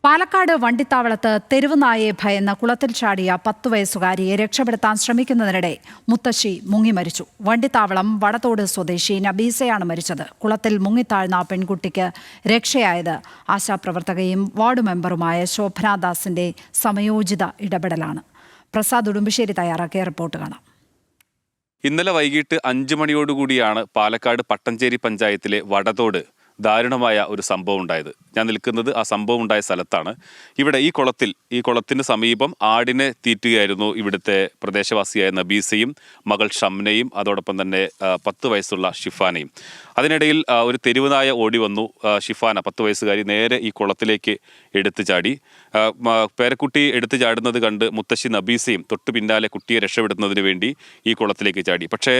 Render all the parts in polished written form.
പാലക്കാട് വണ്ടിത്താവളത്ത് തെരുവ് നായയെ ഭയന്ന് കുളത്തിൽ ചാടിയ 10 വയസ്സുകാരിയെ രക്ഷപ്പെടുത്താൻ ശ്രമിക്കുന്നതിനിടെ മുത്തശ്ശി മുങ്ങി മരിച്ചു. വണ്ടിത്താവളം വടത്തോട് സ്വദേശി നബീസയാണ് മരിച്ചത്. കുളത്തിൽ മുങ്ങിത്താഴ്ന്ന പെൺകുട്ടിക്ക് രക്ഷയായത് ആശാപ്രവർത്തകയും വാർഡ് മെമ്പറുമായ ശോഭനാദാസിന്റെ സമയോചിത ഇടപെടലാണ്. പ്രസാദ് ഉടുമ്പശ്ശേരി തയ്യാറാക്കിയ റിപ്പോർട്ട് കാണാം. ഇന്നലെ വൈകിട്ട് 5 മണിയോടുകൂടിയാണ് പാലക്കാട് പട്ടഞ്ചേരി പഞ്ചായത്തിലെ വടത്തോട് ദാരുണമായ ഒരു സംഭവം ഉണ്ടായത്. ഞാൻ നിൽക്കുന്നത് ആ സംഭവം ഉണ്ടായ സ്ഥലത്താണ്. ഇവിടെ ഈ കുളത്തിന് സമീപം ആടിനെ തീറ്റുകയായിരുന്നു ഇവിടുത്തെ പ്രദേശവാസിയായ നബീസയും മകൾ ഷംനയും അതോടൊപ്പം തന്നെ 10 വയസ്സുള്ള ഷിഫാനയും. അതിനിടയിൽ ഒരു തെരുവുനായ ഓടി വന്നു. ഷിഫാന 10 വയസ്സുകാരി നേരെ ഈ കുളത്തിലേക്ക് എടുത്തു ചാടി. പേരക്കുട്ടി എടുത്തു ചാടുന്നത് കണ്ട് മുത്തശ്ശി നബീസയും തൊട്ടു പിന്നാലെ കുട്ടിയെ രക്ഷപ്പെടുത്തുന്നതിന് വേണ്ടി ഈ കുളത്തിലേക്ക് ചാടി. പക്ഷേ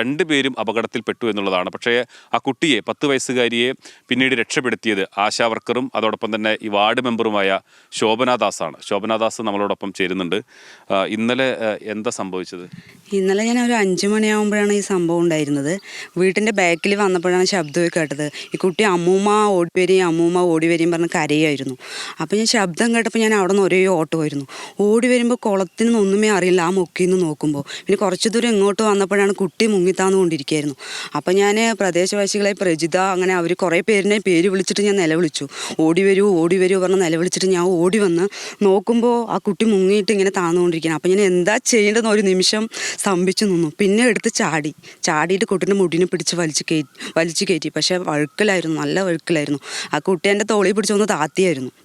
2 പേരും അപകടത്തിൽപ്പെട്ടു എന്നുള്ളതാണ്. പക്ഷേ ആ കുട്ടിയെ 10 വയസ്സുകാരിയെ പിന്നീട് രക്ഷപ്പെടുത്തിയത് ആശാവർക്കറും അതോടൊപ്പം തന്നെ ഈ വാർഡ് മെമ്പറുമായ ശോഭനാദാസാണ്. ശോഭനാദാസ് നമ്മളോടൊപ്പം ചേരുന്നുണ്ട്. ഇന്നലെ എന്താ സംഭവിച്ചത്? ഇന്നലെ ഞാൻ ഒരു 5 മണിയാകുമ്പോഴാണ് ഈ സംഭവം ഉണ്ടായിരുന്നത്. വീട്ടിൻ്റെ ബാക്കിൽ വന്നപ്പോഴാണ് ശബ്ദമൊക്കെ കേട്ടത്. ഈ കുട്ടി അമ്മൂമ്മ ഓടി വരികയും പറഞ്ഞ് കരയായിരുന്നു. അപ്പോൾ ഞാൻ ശബ്ദം കേട്ടപ്പോൾ ഞാൻ അവിടെ നിന്ന് ഒരേ ഓട്ടമായിരുന്നു. ഓടി വരുമ്പോൾ കുളത്തിൽ നിന്ന് ഒന്നുമേ അറിയില്ല. ആ മുക്കിൽ നിന്ന് നോക്കുമ്പോൾ പിന്നെ കുറച്ച് ദൂരം ഇങ്ങോട്ട് വന്നപ്പോഴാണ് കുട്ടി മുങ്ങിത്താന്നുകൊണ്ടിരിക്കുകയായിരുന്നു. അപ്പോൾ ഞാൻ പ്രദേശവാസികളെ പ്രജിത അങ്ങനെ അവർ കുറേ പേരിനെ പേര് വിളിച്ചിട്ട് ഞാൻ നിലവിളിച്ചു. ഓടി വരൂ പറഞ്ഞ് നിലവിളിച്ചിട്ട് ഞാൻ ഓടി വന്ന് നോക്കുമ്പോൾ ആ കുട്ടി മുങ്ങിയിട്ട് ഇങ്ങനെ താന്നുകൊണ്ടിരിക്കുകയാണ്. അപ്പോൾ ഞാൻ എന്താ ചെയ്യേണ്ടതെന്ന് ഒരു നിമിഷം സ്തംഭിച്ചു നിന്നു. പിന്നെ എടുത്ത് ചാടിയിട്ട് കുട്ടീൻ്റെ മുടിനെ പിടിച്ച് വലിച്ചു കയറ്റി. പക്ഷേ വഴുക്കലായിരുന്നു, നല്ല വഴുക്കലായിരുന്നു. ആ കുട്ടി എൻ്റെ തോളിൽ പിടിച്ചൊന്ന്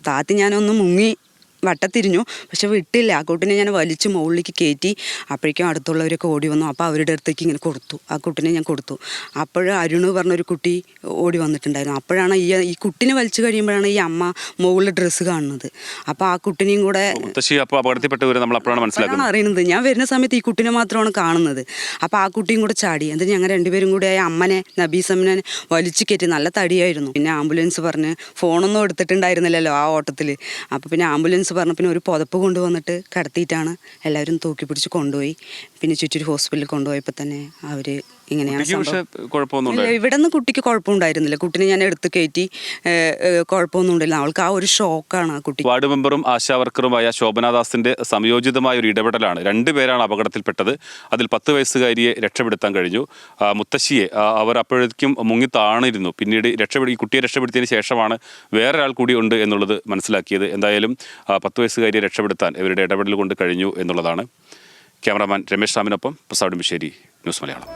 താത്തി ഞാനൊന്ന് മുങ്ങി വട്ടത്തിരിഞ്ഞു. പക്ഷെ വിട്ടില്ല. ആ കുട്ടീനെ ഞാൻ വലിച്ച് മുകളിലേക്ക് കയറ്റി. അപ്പോഴേക്കും അടുത്തുള്ളവരൊക്കെ ഓടി വന്നു. അപ്പോൾ അവരുടെ അടുത്തേക്ക് ഇങ്ങനെ കൊടുത്തു. ആ കുട്ടീനെ ഞാൻ കൊടുത്തു. അപ്പോൾ അരുണ് പറഞ്ഞൊരു കുട്ടി ഓടി വന്നിട്ടുണ്ടായിരുന്നു. അപ്പോഴാണ് ഈ കുട്ടീനെ വലിച്ചു കഴിയുമ്പോഴാണ് ഈ അമ്മ മുകളിൽ ഡ്രസ്സ് കാണുന്നത്. അപ്പോൾ ആ കുട്ടീനെയും കൂടെ അറിയുന്നത്. ഞാൻ വരുന്ന സമയത്ത് ഈ കുട്ടീനെ മാത്രമാണ് കാണുന്നത്. അപ്പോൾ ആ കുട്ടിയും കൂടെ ചാടി. എന്നിട്ട് ഞങ്ങൾ 2 പേരും കൂടെ ആ അമ്മനെ നബീസമ്മനെ വലിച്ചു കയറ്റി. നല്ല തടിയായിരുന്നു. പിന്നെ ആംബുലൻസ് പറഞ്ഞ് ഫോണൊന്നും എടുത്തിട്ടുണ്ടായിരുന്നില്ലല്ലോ ആ ഓട്ടത്തിൽ. അപ്പോൾ പിന്നെ ആംബുലൻസ് പറഞ്ഞ പിന്നെ ഒരു പുതപ്പ് കൊണ്ടുവന്നിട്ട് കിടത്തിയിട്ടാണ് എല്ലാവരും തൂക്കി പിടിച്ച് കൊണ്ടുപോയി. പിന്നെ ചുറ്റൂർ ഹോസ്പിറ്റലിൽ കൊണ്ടുപോയപ്പോൾ തന്നെ അവർ ഇങ്ങനെയാണ്. ഇവിടെ നിന്ന് കുട്ടിക്ക് കുഴപ്പമുണ്ടായിരുന്നില്ല. കുട്ടീനെ ഞാൻ എടുത്ത് കയറ്റി, കുഴപ്പമൊന്നും ഉണ്ടായില്ല. അവൾക്ക് ആ ഒരു ഷോക്കാണ് ആ കുട്ടി. വാർഡ് മെമ്പറും ആശാവർക്കറുമായ ശോഭനാദാസിന്റെ സംയോജിതമായ ഒരു ഇടപെടലാണ്. 2 പേരാണ് അപകടത്തിൽപ്പെട്ടത്. അതിൽ 10 വയസ്സുകാരിയെ രക്ഷപ്പെടുത്താൻ കഴിഞ്ഞു. മുത്തശ്ശിയെ അവർ അപ്പോഴേക്കും മുങ്ങി താണിരുന്നു. പിന്നീട് ഈ കുട്ടിയെ രക്ഷപ്പെടുത്തിയതിന് ശേഷമാണ് വേറൊരാൾ കൂടി ഉണ്ട് എന്നുള്ളത് മനസ്സിലാക്കിയത്. എന്തായാലും 10 വയസ്സുകാരിയെ രക്ഷപ്പെടുത്താൻ ഇവരുടെ ഇടപെടൽ കൊണ്ട് കഴിഞ്ഞു എന്നുള്ളതാണ്. ക്യാമറാമാൻ രമേശ് റാമിനൊപ്പം പ്രസാദ് ഉടുമ്പശ്ശേരി, ന്യൂസ് മലയാളം.